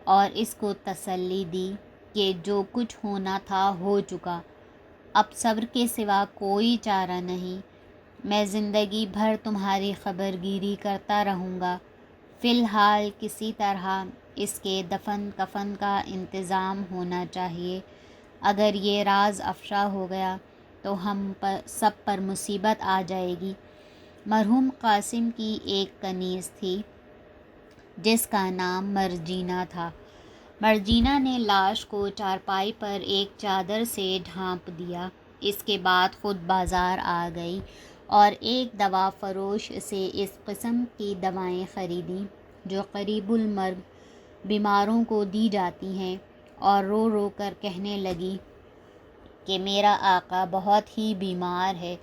اور اس کو تسلی دی کہ جو کچھ ہونا تھا ہو چکا، اب صبر کے سوا کوئی چارہ نہیں، میں زندگی بھر تمہاری خبر گیری کرتا رہوں گا، فی الحال کسی طرح اس کے دفن کفن کا انتظام ہونا چاہیے، اگر یہ راز افشا ہو گیا تو ہم سب پر مصیبت آ جائے گی۔ مرحوم قاسم کی ایک کنیز تھی جس کا نام مرجینہ تھا۔ مرجینہ نے لاش کو چارپائی پر ایک چادر سے ڈھانپ دیا، اس کے بعد خود بازار آ گئی اور ایک دوا فروش سے اس قسم کی دوائیں خریدیں جو قریب المرگ بیماروں کو دی جاتی ہیں، اور رو رو کر کہنے لگی کہ میرا آقا بہت ہی بیمار ہے،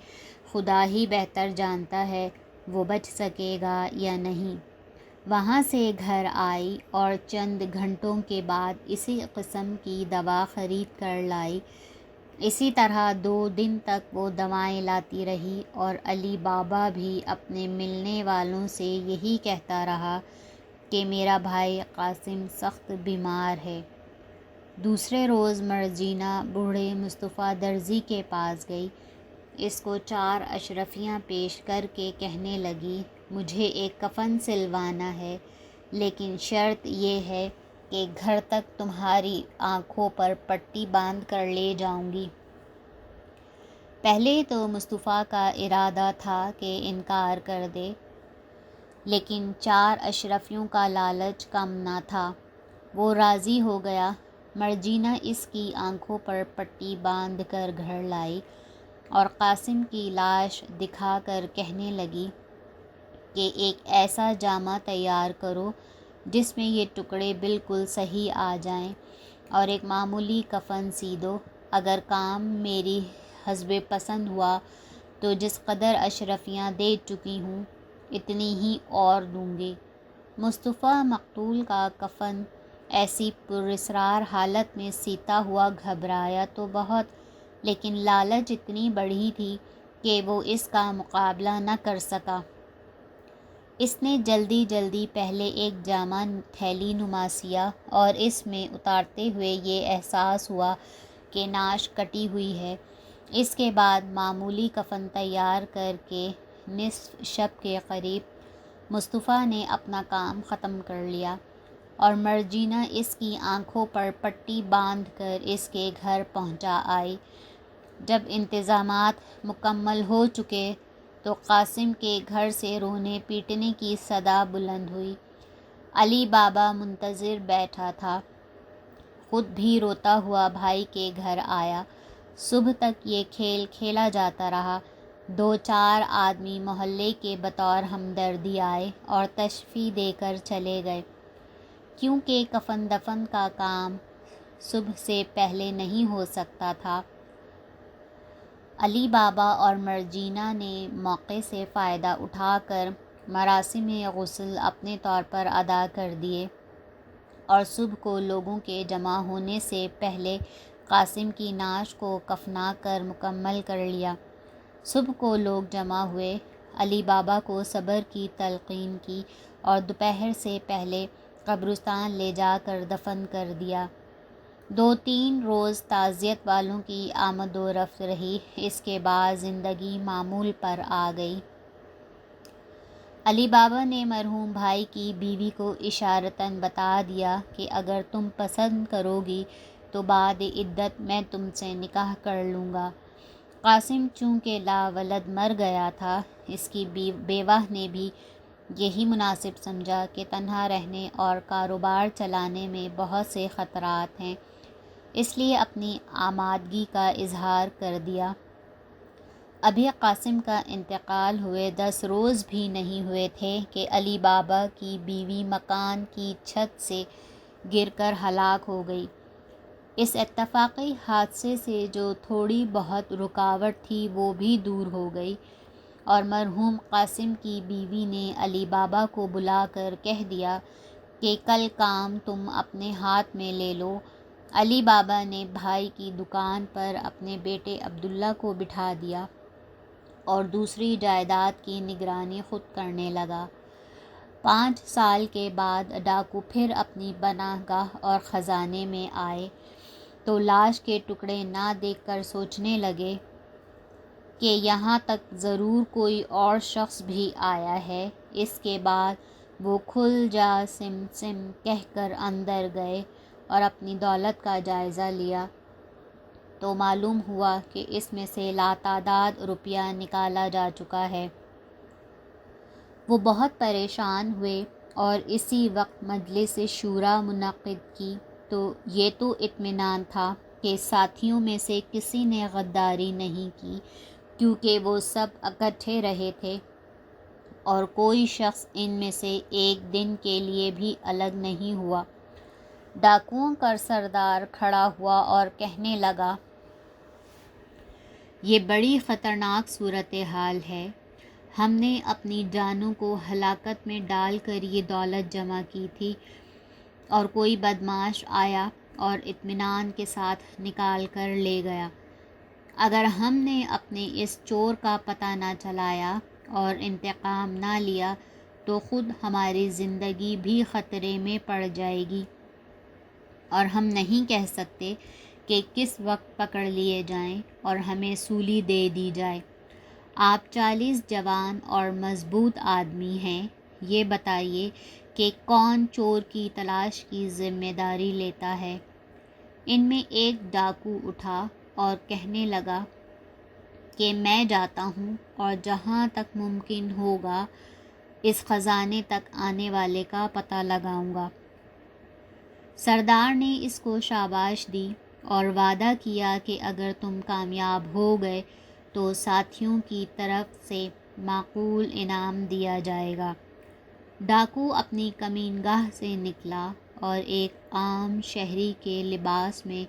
خدا ہی بہتر جانتا ہے وہ بچ سکے گا یا نہیں۔ وہاں سے گھر آئی اور چند گھنٹوں کے بعد اسی قسم کی دوا خرید کر لائی۔ اسی طرح 2 دن تک وہ دوائیں لاتی رہی اور علی بابا بھی اپنے ملنے والوں سے یہی کہتا رہا کہ میرا بھائی قاسم سخت بیمار ہے۔ دوسرے روز مرجینہ بوڑھے مصطفیٰ درزی کے پاس گئی، اس کو 4 اشرفیاں پیش کر کے کہنے لگی مجھے ایک کفن سلوانا ہے، لیکن شرط یہ ہے کہ گھر تک تمہاری آنکھوں پر پٹی باندھ کر لے جاؤں گی۔ پہلے تو مصطفیٰ کا ارادہ تھا کہ انکار کر دے، لیکن 4 اشرفیوں کا لالچ کم نہ تھا، وہ راضی ہو گیا۔ مرجینہ اس کی آنکھوں پر پٹی باندھ کر گھر لائی اور قاسم کی لاش دکھا کر کہنے لگی کہ ایک ایسا جامہ تیار کرو جس میں یہ ٹکڑے بالکل صحیح آ جائیں، اور ایک معمولی کفن سی دو، اگر کام میری حسب پسند ہوا تو جس قدر اشرفیاں دے چکی ہوں اتنی ہی اور دوں گی۔ مصطفیٰ مقتول کا کفن ایسی پراسرار حالت میں سیتا ہوا گھبرایا تو بہت، لیکن لالچ اتنی بڑھی تھی کہ وہ اس کا مقابلہ نہ کر سکا۔ اس نے جلدی جلدی پہلے ایک جامہ تھیلی نما سیا اور اس میں اتارتے ہوئے یہ احساس ہوا کہ ناش کٹی ہوئی ہے۔ اس کے بعد معمولی کفن تیار کر کے نصف شب کے قریب مصطفیٰ نے اپنا کام ختم کر لیا اور مرجینہ اس کی آنکھوں پر پٹی باندھ کر اس کے گھر پہنچا آئی۔ جب انتظامات مکمل ہو چکے تو قاسم کے گھر سے رونے پیٹنے کی صدا بلند ہوئی۔ علی بابا منتظر بیٹھا تھا، خود بھی روتا ہوا بھائی کے گھر آیا۔ صبح تک یہ کھیل کھیلا جاتا رہا۔ 2-4 آدمی محلے کے بطور ہمدردی آئے اور تشفی دے کر چلے گئے، کیونکہ کفن دفن کا کام صبح سے پہلے نہیں ہو سکتا تھا۔ علی بابا اور مرجینہ نے موقع سے فائدہ اٹھا کر مراسم غسل اپنے طور پر ادا کر دیے اور صبح کو لوگوں کے جمع ہونے سے پہلے قاسم کی ناش کو کفنا کر مکمل کر لیا۔ صبح کو لوگ جمع ہوئے، علی بابا کو صبر کی تلقین کی اور دوپہر سے پہلے قبرستان لے جا کر دفن کر دیا۔ 2-3 روز تعزیت والوں کی آمد و رفت رہی، اس کے بعد زندگی معمول پر آ گئی۔ علی بابا نے مرحوم بھائی کی بیوی کو اشارتاً بتا دیا کہ اگر تم پسند کرو گی تو بعد عدت میں تم سے نکاح کر لوں گا۔ قاسم چونکہ لا ولد مر گیا تھا، اس کی بیوہ نے بھی یہی مناسب سمجھا کہ تنہا رہنے اور کاروبار چلانے میں بہت سے خطرات ہیں، اس لیے اپنی آمادگی کا اظہار کر دیا۔ ابھی قاسم کا انتقال ہوئے 10 روز بھی نہیں ہوئے تھے کہ علی بابا کی بیوی مکان کی چھت سے گر کر ہلاک ہو گئی۔ اس اتفاقی حادثے سے جو تھوڑی بہت رکاوٹ تھی وہ بھی دور ہو گئی، اور مرحوم قاسم کی بیوی نے علی بابا کو بلا کر کہہ دیا کہ کل کام تم اپنے ہاتھ میں لے لو۔ علی بابا نے بھائی کی دکان پر اپنے بیٹے عبداللہ کو بٹھا دیا اور دوسری جائیداد کی نگرانی خود کرنے لگا۔ 5 سال کے بعد ڈاکو پھر اپنی پناہ گاہ اور خزانے میں آئے تو لاش کے ٹکڑے نہ دیکھ کر سوچنے لگے کہ یہاں تک ضرور کوئی اور شخص بھی آیا ہے۔ اس کے بعد وہ کھل جا سم سم کہہ کر اندر گئے اور اپنی دولت کا جائزہ لیا تو معلوم ہوا کہ اس میں سے لاتعداد روپیہ نکالا جا چکا ہے۔ وہ بہت پریشان ہوئے اور اسی وقت مجلس شورا منعقد کی تو یہ تو اطمینان تھا کہ ساتھیوں میں سے کسی نے غداری نہیں کی، کیونکہ وہ سب اکٹھے رہے تھے اور کوئی شخص ان میں سے ایک دن کے لیے بھی الگ نہیں ہوا۔ ڈاکوؤں کا سردار کھڑا ہوا اور کہنے لگا، یہ بڑی خطرناک صورتحال ہے۔ ہم نے اپنی جانوں کو ہلاکت میں ڈال کر یہ دولت جمع کی تھی اور کوئی بدمعاش آیا اور اطمینان کے ساتھ نکال کر لے گیا۔ اگر ہم نے اپنے اس چور کا پتہ نہ چلایا اور انتقام نہ لیا تو خود ہماری زندگی بھی خطرے میں پڑ جائے گی اور ہم نہیں کہہ سکتے کہ کس وقت پکڑ لیے جائیں اور ہمیں سولی دے دی جائے۔ آپ 40 جوان اور مضبوط آدمی ہیں، یہ بتائیے کہ کون چور کی تلاش کی ذمہ داری لیتا ہے؟ ان میں ایک ڈاکو اٹھا اور کہنے لگا کہ میں جاتا ہوں اور جہاں تک ممکن ہوگا اس خزانے تک آنے والے کا پتہ لگاؤں گا۔ سردار نے اس کو شاباش دی اور وعدہ کیا کہ اگر تم کامیاب ہو گئے تو ساتھیوں کی طرف سے معقول انعام دیا جائے گا۔ ڈاکو اپنی کمین گاہ سے نکلا اور ایک عام شہری کے لباس میں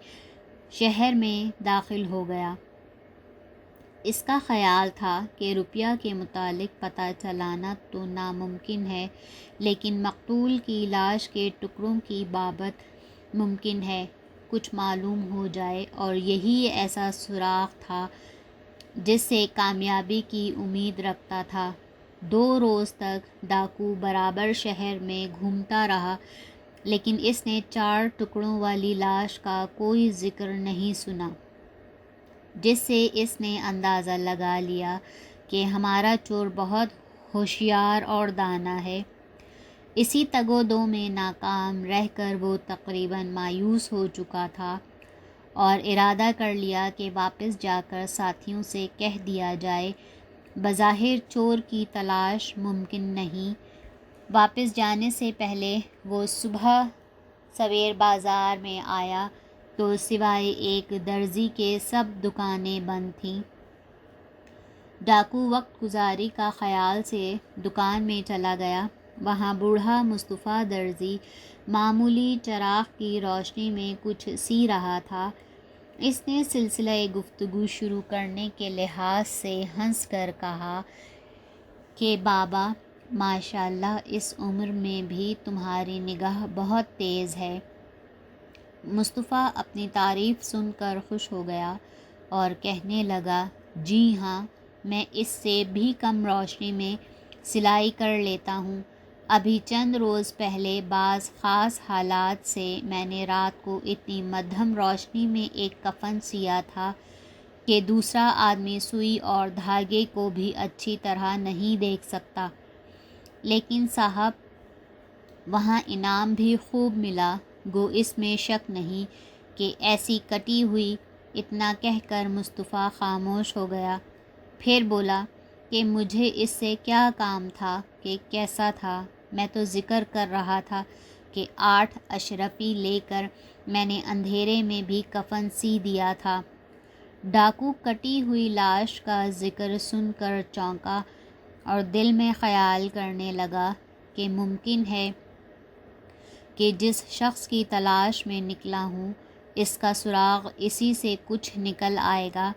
شہر میں داخل ہو گیا۔ اس کا خیال تھا کہ روپیہ کے متعلق پتہ چلانا تو ناممکن ہے، لیکن مقتول کی لاش کے ٹکڑوں کی بابت ممکن ہے کچھ معلوم ہو جائے، اور یہی ایسا سراغ تھا جس سے کامیابی کی امید رکھتا تھا۔ 2 روز تک ڈاکو برابر شہر میں گھومتا رہا، لیکن اس نے 4 ٹکڑوں والی لاش کا کوئی ذکر نہیں سنا، جس سے اس نے اندازہ لگا لیا کہ ہمارا چور بہت ہوشیار اور دانا ہے۔ اسی تگ و دو میں ناکام رہ کر وہ تقریباً مایوس ہو چکا تھا اور ارادہ کر لیا کہ واپس جا کر ساتھیوں سے کہہ دیا جائے۔ بظاہر چور کی تلاش ممکن نہیں۔ واپس جانے سے پہلے وہ صبح سویر بازار میں آیا تو سوائے ایک درزی کے سب دکانیں بند تھیں۔ ڈاکو وقت گزاری کا خیال سے دکان میں چلا گیا۔ وہاں بوڑھا مصطفیٰ درزی معمولی چراغ کی روشنی میں کچھ سی رہا تھا۔ اس نے سلسلہ گفتگو شروع کرنے کے لحاظ سے ہنس کر کہا کہ بابا، ماشاءاللہ اس عمر میں بھی تمہاری نگاہ بہت تیز ہے۔ مصطفیٰ اپنی تعریف سن کر خوش ہو گیا اور کہنے لگا، جی ہاں، میں اس سے بھی کم روشنی میں سلائی کر لیتا ہوں۔ ابھی چند روز پہلے بعض خاص حالات سے میں نے رات کو اتنی مدھم روشنی میں ایک کفن سیا تھا کہ دوسرا آدمی سوئی اور دھاگے کو بھی اچھی طرح نہیں دیکھ سکتا، لیکن صاحب وہاں انعام بھی خوب ملا، گو اس میں شک نہیں کہ ایسی کٹی ہوئی۔ اتنا کہہ کر مصطفیٰ خاموش ہو گیا، پھر بولا کہ مجھے اس سے کیا کام تھا کہ کیسا تھا، میں تو ذکر کر رہا تھا کہ 8 اشرفی لے کر میں نے اندھیرے میں بھی کفن سی دیا تھا۔ ڈاکو کٹی ہوئی لاش کا ذکر سن کر چونکا اور دل میں خیال کرنے لگا کہ ممکن ہے کہ جس شخص کی تلاش میں نکلا ہوں اس کا سراغ اسی سے کچھ نکل آئے گا۔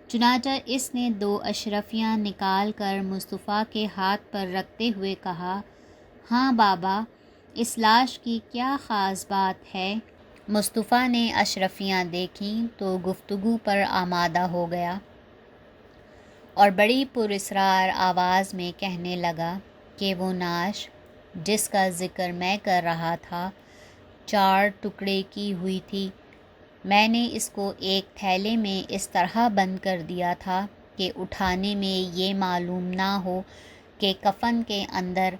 چنانچہ اس نے 2 اشرفیاں نکال کر مصطفیٰ کے ہاتھ پر رکھتے ہوئے کہا، ہاں بابا، اس لاش کی کیا خاص بات ہے؟ مصطفیٰ نے اشرفیاں دیکھیں تو گفتگو پر آمادہ ہو گیا اور بڑی پراسرار آواز میں کہنے لگا کہ وہ نعش جس کا ذکر میں کر رہا تھا 4 ٹکڑے کی ہوئی تھی۔ میں نے اس کو ایک تھیلے میں اس طرح بند کر دیا تھا کہ اٹھانے میں یہ معلوم نہ ہو کہ کفن کے اندر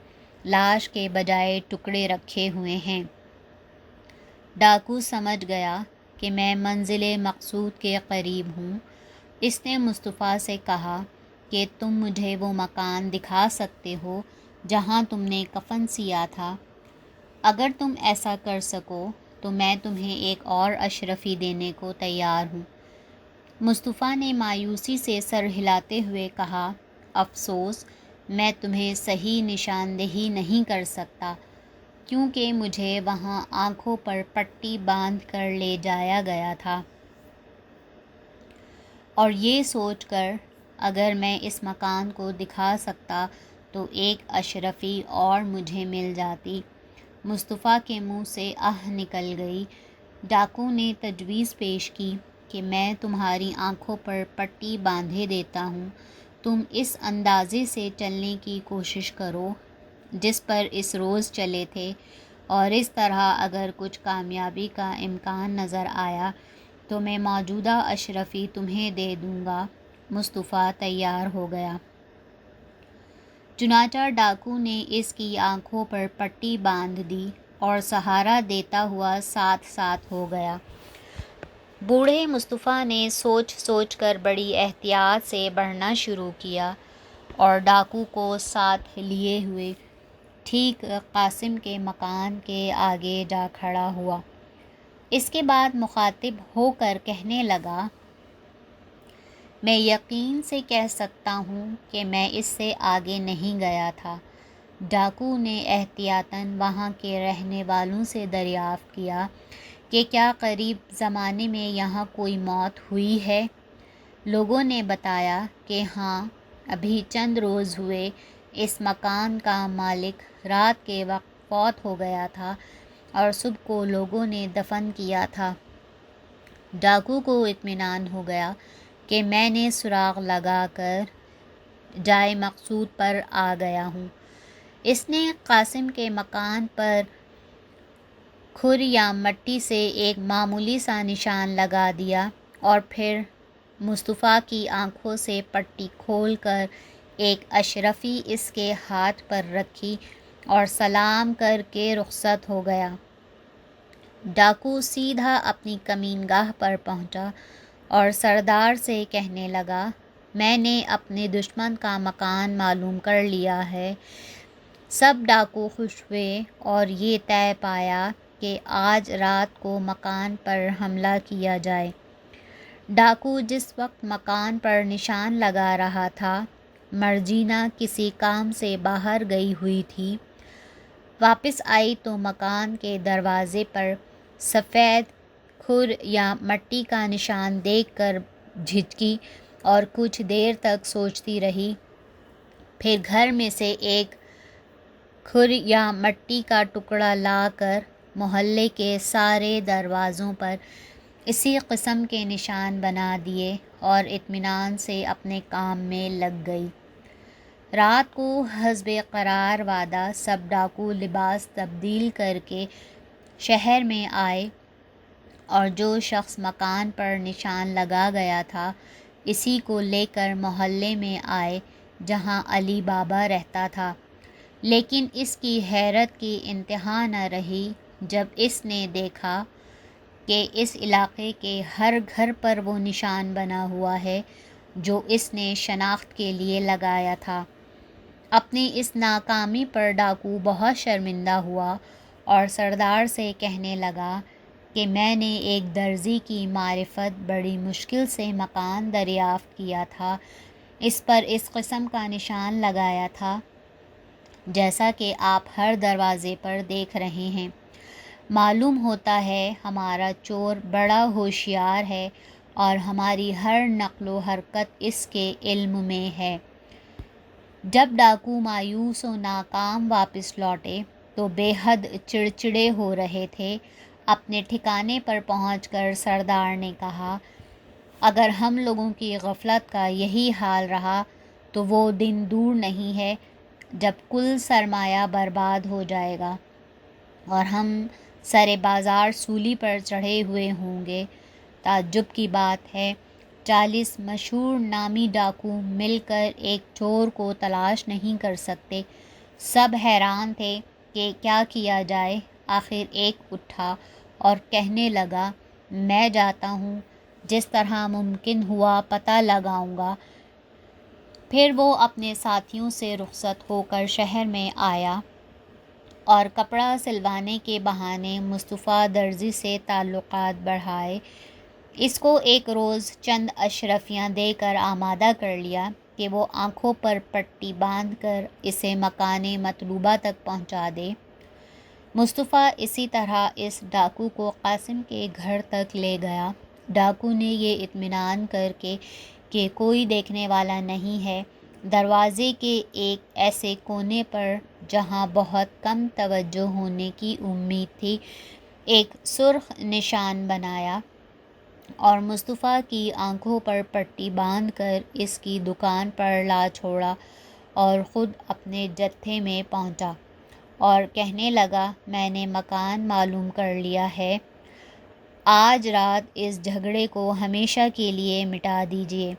لاش کے بجائے ٹکڑے رکھے ہوئے ہیں۔ ڈاکو سمجھ گیا کہ میں منزل مقصود کے قریب ہوں۔ اس نے مصطفیٰ سے کہا کہ تم مجھے وہ مکان دکھا سکتے ہو جہاں تم نے کفن سیا تھا؟ اگر تم ایسا کر سکو تو میں تمہیں ایک اور اشرفی دینے کو تیار ہوں۔ مصطفیٰ نے مایوسی سے سر ہلاتے ہوئے کہا، افسوس، میں تمہیں صحیح نشاندہی نہیں کر سکتا، کیونکہ مجھے وہاں آنکھوں پر پٹی باندھ کر لے جایا گیا تھا، اور یہ سوچ کر اگر میں اس مکان کو دکھا سکتا تو ایک اشرفی اور مجھے مل جاتی۔ مصطفیٰ کے منہ سے آہ نکل گئی۔ ڈاکو نے تجویز پیش کی کہ میں تمہاری آنکھوں پر پٹی باندھے دیتا ہوں، تم اس اندازے سے چلنے کی کوشش کرو جس پر اس روز چلے تھے، اور اس طرح اگر کچھ کامیابی کا امکان نظر آیا تو میں موجودہ اشرفی تمہیں دے دوں گا۔ مصطفیٰ تیار ہو گیا۔ چنانچہ ڈاکو نے اس کی آنکھوں پر پٹی باندھ دی اور سہارا دیتا ہوا ساتھ ساتھ ہو گیا۔ بوڑھے مصطفیٰ نے سوچ سوچ کر بڑی احتیاط سے بڑھنا شروع کیا اور ڈاکو کو ساتھ لیے ہوئے ٹھیک قاسم کے مکان کے آگے جا کھڑا ہوا۔ اس کے بعد مخاطب ہو کر کہنے لگا، میں یقین سے کہہ سکتا ہوں کہ میں اس سے آگے نہیں گیا تھا۔ ڈاکو نے احتیاطاً وہاں کے رہنے والوں سے دریافت کیا کہ کیا قریب زمانے میں یہاں کوئی موت ہوئی ہے؟ لوگوں نے بتایا کہ ہاں، ابھی چند روز ہوئے اس مکان کا مالک رات کے وقت فوت ہو گیا تھا اور صبح کو لوگوں نے دفن کیا تھا۔ ڈاکو کو اطمینان ہو گیا کہ میں نے سراغ لگا کر جائے مقصود پر آ گیا ہوں۔ اس نے قاسم کے مکان پر کھر یا مٹی سے ایک معمولی سا نشان لگا دیا اور پھر مصطفیٰ کی آنکھوں سے پٹی کھول کر ایک اشرفی اس کے ہاتھ پر رکھی اور سلام کر کے رخصت ہو گیا۔ ڈاکو سیدھا اپنی کمین گاہ پر پہنچا اور سردار سے کہنے لگا، میں نے اپنے دشمن کا مکان معلوم کر لیا ہے۔ سب ڈاکو خوش ہوئے اور یہ طے پایا کہ آج رات کو مکان پر حملہ کیا جائے۔ ڈاکو جس وقت مکان پر نشان لگا رہا تھا، مرجینا کسی کام سے باہر گئی ہوئی تھی۔ واپس آئی تو مکان کے دروازے پر سفید کھر یا مٹی کا نشان دیکھ کر جھجکی اور کچھ دیر تک سوچتی رہی۔ پھر گھر میں سے ایک کھر یا مٹی کا ٹکڑا لا کر محلے کے سارے دروازوں پر اسی قسم کے نشان بنا دیے اور اطمینان سے اپنے کام میں لگ گئی۔ رات کو حسب قرار وعدہ سب ڈاکو لباس تبدیل کر کے شہر میں آئے اور جو شخص مکان پر نشان لگا گیا تھا اسی کو لے کر محلے میں آئے جہاں علی بابا رہتا تھا۔ لیکن اس کی حیرت کی انتہا نہ رہی جب اس نے دیکھا کہ اس علاقے کے ہر گھر پر وہ نشان بنا ہوا ہے جو اس نے شناخت کے لیے لگایا تھا۔ اپنی اس ناکامی پر ڈاکو بہت شرمندہ ہوا اور سردار سے کہنے لگا کہ میں نے ایک درزی کی معرفت بڑی مشکل سے مکان دریافت کیا تھا، اس پر اس قسم کا نشان لگایا تھا جیسا کہ آپ ہر دروازے پر دیکھ رہے ہیں۔ معلوم ہوتا ہے ہمارا چور بڑا ہوشیار ہے اور ہماری ہر نقل و حرکت اس کے علم میں ہے۔ جب ڈاکو مایوس و ناکام واپس لوٹے تو بے حد چڑچڑے ہو رہے تھے۔ اپنے ٹھکانے پر پہنچ کر سردار نے کہا، اگر ہم لوگوں کی غفلت کا یہی حال رہا تو وہ دن دور نہیں ہے جب کل سرمایہ برباد ہو جائے گا اور ہم سر بازار سولی پر چڑھے ہوئے ہوں گے۔ تعجب کی بات ہے 40 مشہور نامی ڈاکو مل کر ایک چور کو تلاش نہیں کر سکتے۔ سب حیران تھے کہ کیا کیا جائے۔ آخر ایک اٹھا اور کہنے لگا، میں جاتا ہوں، جس طرح ممکن ہوا پتہ لگاؤں گا۔ پھر وہ اپنے ساتھیوں سے رخصت ہو کر شہر میں آیا اور کپڑا سلوانے کے بہانے مصطفیٰ درزی سے تعلقات بڑھائے۔ اس کو ایک روز چند اشرفیاں دے کر آمادہ کر لیا کہ وہ آنکھوں پر پٹی باندھ کر اسے مکان مطلوبہ تک پہنچا دے۔ مصطفیٰ اسی طرح اس ڈاکو کو قاسم کے گھر تک لے گیا۔ ڈاکو نے یہ اطمینان کر کے کہ کوئی دیکھنے والا نہیں ہے، دروازے کے ایک ایسے کونے پر جہاں بہت کم توجہ ہونے کی امید تھی، ایک سرخ نشان بنایا اور مصطفیٰ کی آنکھوں پر پٹی باندھ کر اس کی دکان پر لا چھوڑا اور خود اپنے جتھے میں پہنچا اور کہنے لگا، میں نے مکان معلوم کر لیا ہے، آج رات اس جھگڑے کو ہمیشہ کے لیے مٹا دیجیے۔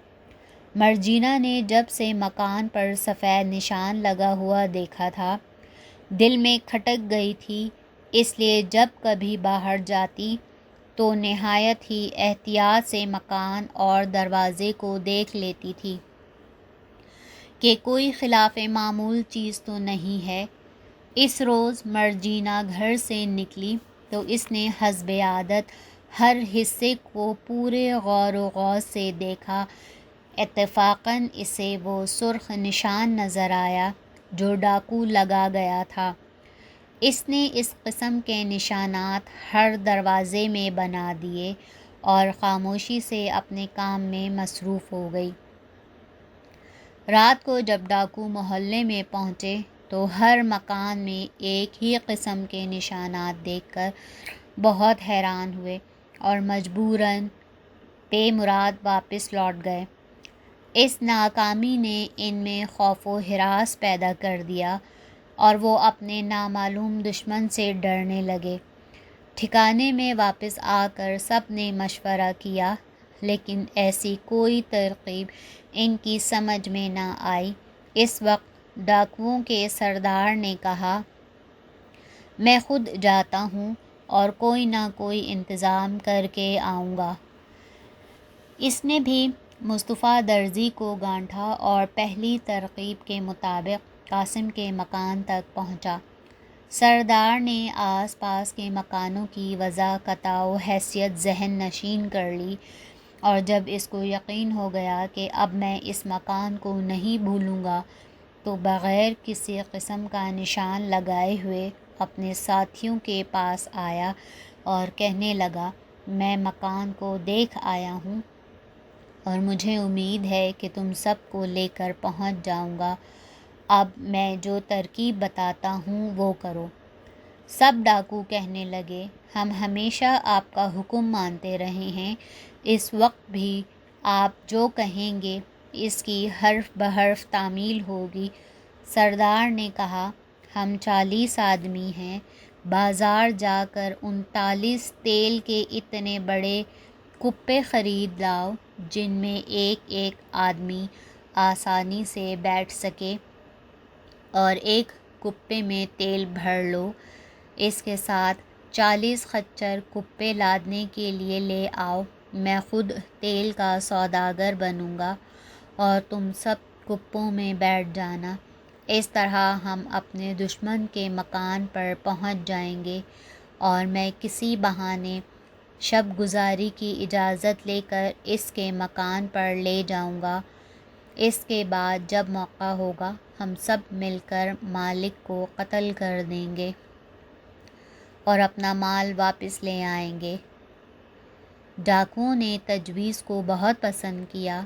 مرجینا نے جب سے مکان پر سفید نشان لگا ہوا دیکھا تھا، دل میں کھٹک گئی تھی، اس لیے جب کبھی باہر جاتی تو نہایت ہی احتیاط سے مکان اور دروازے کو دیکھ لیتی تھی کہ کوئی خلاف معمول چیز تو نہیں ہے۔ اس روز مرجینا گھر سے نکلی تو اس نے حسب عادت ہر حصے کو پورے غور و غوض سے دیکھا۔ اتفاقاً اسے وہ سرخ نشان نظر آیا جو ڈاکو لگا گیا تھا۔ اس نے اس قسم کے نشانات ہر دروازے میں بنا دیے اور خاموشی سے اپنے کام میں مصروف ہو گئی۔ رات کو جب ڈاکو محلے میں پہنچے تو ہر مکان میں ایک ہی قسم کے نشانات دیکھ کر بہت حیران ہوئے اور مجبوراً بے مراد واپس لوٹ گئے۔ اس ناکامی نے ان میں خوف و ہراس پیدا کر دیا اور وہ اپنے نامعلوم دشمن سے ڈرنے لگے۔ ٹھکانے میں واپس آ کر سب نے مشورہ کیا، لیکن ایسی کوئی ترکیب ان کی سمجھ میں نہ آئی۔ اس وقت ڈاکوؤں کے سردار نے کہا، میں خود جاتا ہوں اور کوئی نہ کوئی انتظام کر کے آؤں گا۔ اس نے بھی مصطفیٰ درزی کو گانٹھا اور پہلی ترکیب کے مطابق قاسم کے مکان تک پہنچا۔ سردار نے آس پاس کے مکانوں کی وضاحت و حیثیت ذہن نشین کر لی اور جب اس کو یقین ہو گیا کہ اب میں اس مکان کو نہیں بھولوں گا تو بغیر کسی قسم کا نشان لگائے ہوئے اپنے ساتھیوں کے پاس آیا اور کہنے لگا، میں مکان کو دیکھ آیا ہوں اور مجھے امید ہے کہ تم سب کو لے کر پہنچ جاؤں گا، اب میں جو ترکیب بتاتا ہوں وہ کرو۔ سب ڈاکو کہنے لگے، ہم ہمیشہ آپ کا حکم مانتے رہے ہیں، اس وقت بھی آپ جو کہیں گے اس کی حرف بحرف تعمیل ہوگی۔ سردار نے کہا، ہم 40 آدمی ہیں، بازار جا کر 39 تیل کے اتنے بڑے کپے خرید لاؤ جن میں ایک ایک آدمی آسانی سے بیٹھ سکے اور ایک کپے میں تیل بھر لو۔ اس کے ساتھ 40 خچر کپے لادنے کے لیے لے آؤ، میں خود تیل کا سوداگر بنوں گا اور تم سب کپوں میں بیٹھ جانا۔ اس طرح ہم اپنے دشمن کے مکان پر پہنچ جائیں گے اور میں کسی بہانے شب گزاری کی اجازت لے کر اس کے مکان پر لے جاؤں گا۔ اس کے بعد جب موقع ہوگا ہم سب مل کر مالک کو قتل کر دیں گے اور اپنا مال واپس لے آئیں گے۔ ڈاکوؤں نے تجویز کو بہت پسند کیا